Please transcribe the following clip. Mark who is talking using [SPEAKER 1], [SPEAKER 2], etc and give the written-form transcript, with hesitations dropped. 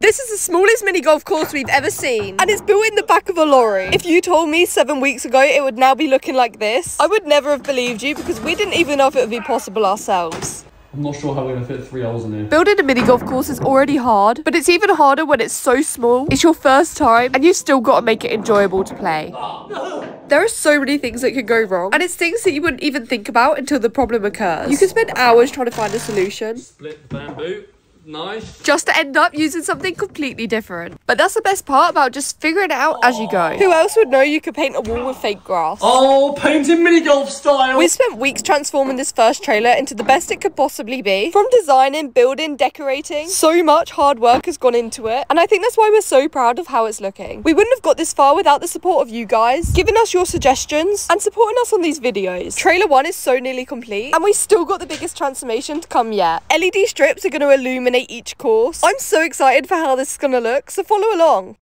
[SPEAKER 1] This is the smallest mini golf course we've ever seen, and it's built in the back of a lorry. If you told me 7 weeks ago it would now be looking like this, I would never have believed you because we didn't even know if it would be possible ourselves.
[SPEAKER 2] I'm not sure how we're going to fit 3 holes in here.
[SPEAKER 1] Building a mini golf course is already hard, but it's even harder when it's so small. It's your first time, and you've still got to make it enjoyable to play. There are so many things that could go wrong, and it's things that you wouldn't even think about until the problem occurs. You can spend hours trying to find a solution.
[SPEAKER 2] Split the bamboo. Nice.
[SPEAKER 1] Just to end up using something completely different. But that's the best part about just figuring it out as you go. Who else would know you could paint a wall with fake grass?
[SPEAKER 2] Oh, painting mini golf style.
[SPEAKER 1] We spent weeks transforming this first trailer into the best it could possibly be. From designing, building, decorating, so much hard work has gone into it. And I think that's why we're so proud of how it's looking. We wouldn't have got this far without the support of you guys, giving us your suggestions and supporting us on these videos. Trailer 1 is so nearly complete, and we still got the biggest transformation to come yet. LED strips are going to illuminate each course. I'm so excited for how this is going to look, so follow along.